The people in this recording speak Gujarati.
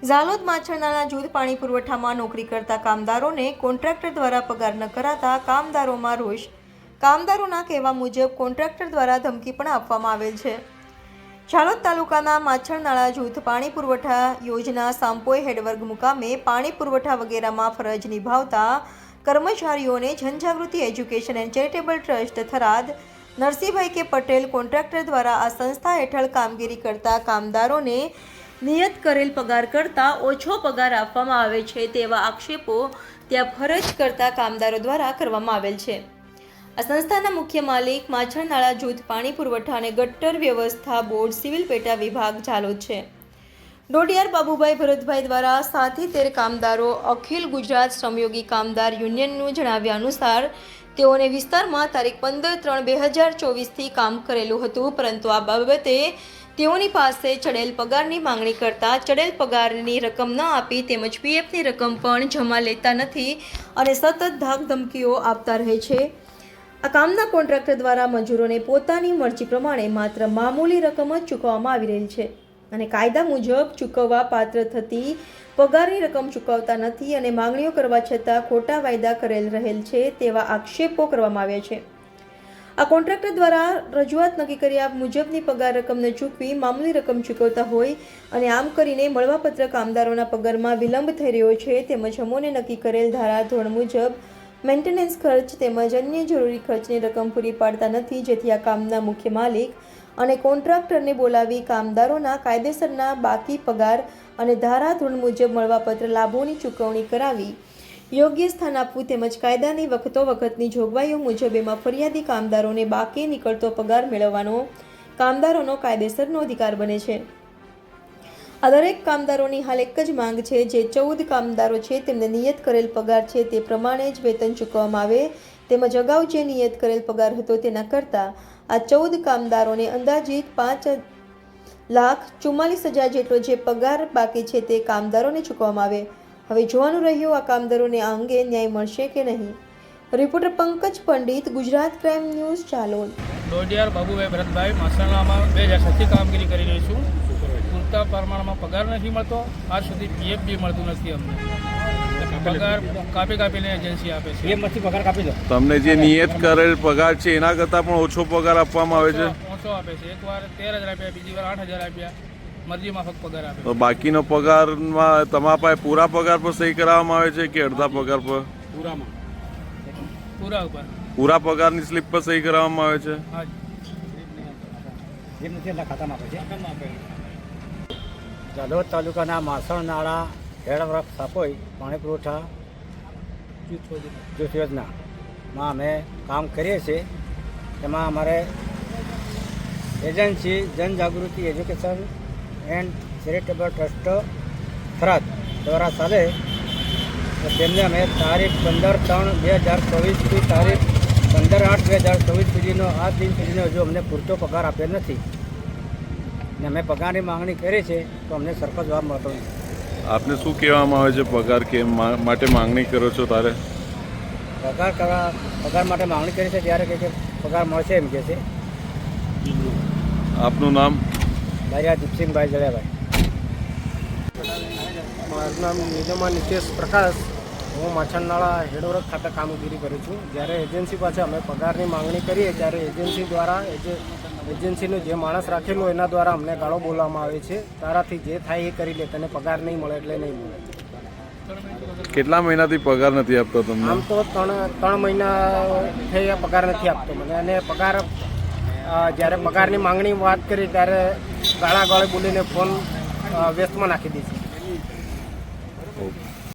ઝાલોદ માછરનાળા જૂથ પાણી પુરવઠામાં નોકરી કરતા કામદારોને કોન્ટ્રાક્ટર દ્વારા પગાર ન કરાતા કામદારોમાં રોષ। કામદારોના કહેવા મુજબ કોન્ટ્રાક્ટર દ્વારા ધમકી પણ આપવામાં આવેલ છે। ઝાલોદ તાલુકાના માછરનાળા જૂથ પાણી પુરવઠા યોજના સાંપોઈ હેડવર્ગ મુકામે પાણી પુરવઠા વગેરેમાં ફરજ નિભાવતા કર્મચારીઓને જનજાગૃતિ education and charitable trust Tharad Narsinhbhai કે પટેલ કોન્ટ્રાક્ટર દ્વારા આ સંસ્થા હેઠળ કામગીરી કરતા કામદારોને નિયત કરેલ પગાર કરતાં ઓછો પગાર આપવામાં આવે છે તેવા આક્ષેપો ત્યાં ફરજ કરતા કામદારો દ્વારા કરવામાં આવેલ છે। આ સંસ્થાના મુખ્ય માલિક માછરનાળા જૂથ પાણી પુરવઠા અને ગટર વ્યવસ્થા બોર્ડ સિવિલ પેટા વિભાગ ઝાલોદ છે। ડોડિયાર બાબુભાઈ ભરતભાઈ દ્વારા 7-13 કામદારો અખિલ ગુજરાત શ્રમયોગી કામદાર યુનિયનનું જણાવ્યા અનુસાર તેઓને વિસ્તારમાં તારીખ 15/3/2024થી કામ કરેલું હતું, પરંતુ આ બાબતે તેઓની પાસે ચડેલ પગારની માંગણી કરતા ચડેલ પગારની રકમ ન આપી તેમજ પીએફની રકમ પણ જમા લેતા નથી અને સતત ધાક ધમકીઓ આપતા રહે છે। આ કામના કોન્ટ્રાક્ટર દ્વારા મજૂરોને પોતાની મરજી પ્રમાણે માત્ર મામૂલી રકમ જ ચૂકવવામાં આવી રહી છે અને કાયદા મુજબ ચૂકવવા પાત્ર થતી પગારની રકમ ચૂકવતા નથી અને માંગણીઓ કરવા છતાં ખોટા વાયદા કરેલ રહેલ છે તેવા આક્ષેપો કરવામાં આવ્યા છે। આ કોન્ટ્રાક્ટર દ્વારા રજૂઆત નક્કી કર્યા મુજબની પગાર રકમ ન ચૂકવી મામૂલી રકમ ચૂકવતા હોય અને આમ કરીને મળવાપત્ર કામદારોના પગારમાં વિલંબ થઈ રહ્યો છે તેમજ અમોને નક્કી કરેલ ધારાધોરણ મુજબ મેન્ટેનન્સ ખર્ચ તેમજ અન્ય જરૂરી ખર્ચની રકમ પૂરી પાડતા નથી, જેથી આ કામના મુખ્ય માલિક અને કોન્ટ્રાક્ટરને બોલાવી કામદારોના કાયદેસરના બાકી પગાર અને ધારાધોરણ મુજબ મળવાપત્ર લાભોની ચૂકવણી કરાવી યોગ્ય સ્થાન આપવું તેમજ કાયદાની વખતોવખતની જોગવાઈઓ મુજબ એમાં ફરિયાદી કામદારોને બાકી નીકળતો પગાર મેળવવાનો કામદારોનો કાયદેસરનો અધિકાર બને છે। આ દરેક કામદારોની હાલ એક જ માંગ છે, જે 14 કામદારો છે તેમને નિયત કરેલ પગાર છે તે પ્રમાણે જ વેતન ચૂકવવામાં આવે તેમજ અગાઉ જે નિયત કરેલ પગાર હતો તેના કરતાં આ 14 કામદારોને અંદાજિત 5,44,000 જેટલો જે પગાર બાકી છે તે કામદારોને ચૂકવવામાં આવે। હવે જોવાનું રહ્યું આ કામદારોને આ અંગે ન્યાય મળશે કે નહીં। Reporter Pankaj Pandit, Gujarat crime news, Jhalod. Dodiyar Babubhai Bharatbhai માછરનાળામાં 2007થી કામગીરી કરી રહી છું। પૂરતા પ્રમાણમાં પગાર નથી મળતો, આજ સુધી પીએફ બી મળતું નથી અમને। પગાર કાપીને એજન્સી આપે છે। પીએફમાંથી પગાર કાપી દો। તમને જે નિયત કરેલ પગાર છે એના કરતાં પણ ઓછો પગાર આપવામાં આવે છે। ઓછો આપે છે, એકવાર 13,000 આપ્યા, બીજી વાર 8,000 આપ્યા, મરજી માફક પગાર આપે। તો બાકીનો પગારમાં તમારા પાસે પૂરા પગાર પર સહી કરાવવામાં આવે છે કે અડધા પગાર પર? પૂરા ઉપર પૂરા પગારની સ્લીપ પર સહી કરાવવામાં આવે છે। હા, જેમ નથી એટલા ખાતામાં આપે છે। ઝાલોદ તાલુકાના માછરનાળા હેડવર્ક સાપોઈ પાણી પુરવઠા જૂથ યોજનામાં અમે કામ કરીએ છીએ। તેમાં અમારે એજન્સી જનજાગૃતિ education and charitable trust Tharad દ્વારા ચાલે, તો તેમને અમે તારીખ 15/3/2024થી તારીખ 15/8/2024 સુધીનો આ દિન સુધીનો હજુ અમને પૂરતો પગાર આપેલ નથી ને અમે પગારની માંગણી કરી છે તો અમને સરખો જવાબ મળતો નથી। આપને શું કહેવામાં આવે છે પગાર કે માટે માંગણી કરો છો? તારે પગાર માટે માંગણી કરી છે ત્યારે કહે છે પગાર મળશે એમ કહે છે। આપનું નામ? બારિયા દીપસિંહભાઈ જળિયાભાઈ। મારું નામ નિગમા નિતેશ પ્રકાશ। હું માછરનાળા હેડવર્ક ખાતે કામગીરી કરું છું। જ્યારે એજન્સી પાસે અમે પગારની માંગણી કરીએ ત્યારે એજન્સી દ્વારા એજન્સીનો જે માણસ રાખેલો એના દ્વારા અમને ગાળો બોલવામાં આવે છે, તારાથી જે થાય એ કરી લે, તને પગાર નહીં મળે એટલે નહીં મળે। કેટલા મહિનાથી પગાર નથી આપતો તમને? આમ તો ત્રણ મહિના થઈ પગાર નથી આપતો મને, અને પગાર જ્યારે પગારની માંગણી વાત કરી ત્યારે ગાળા બોલીને ફોન વ્યસ્તમાં નાખી દે છે।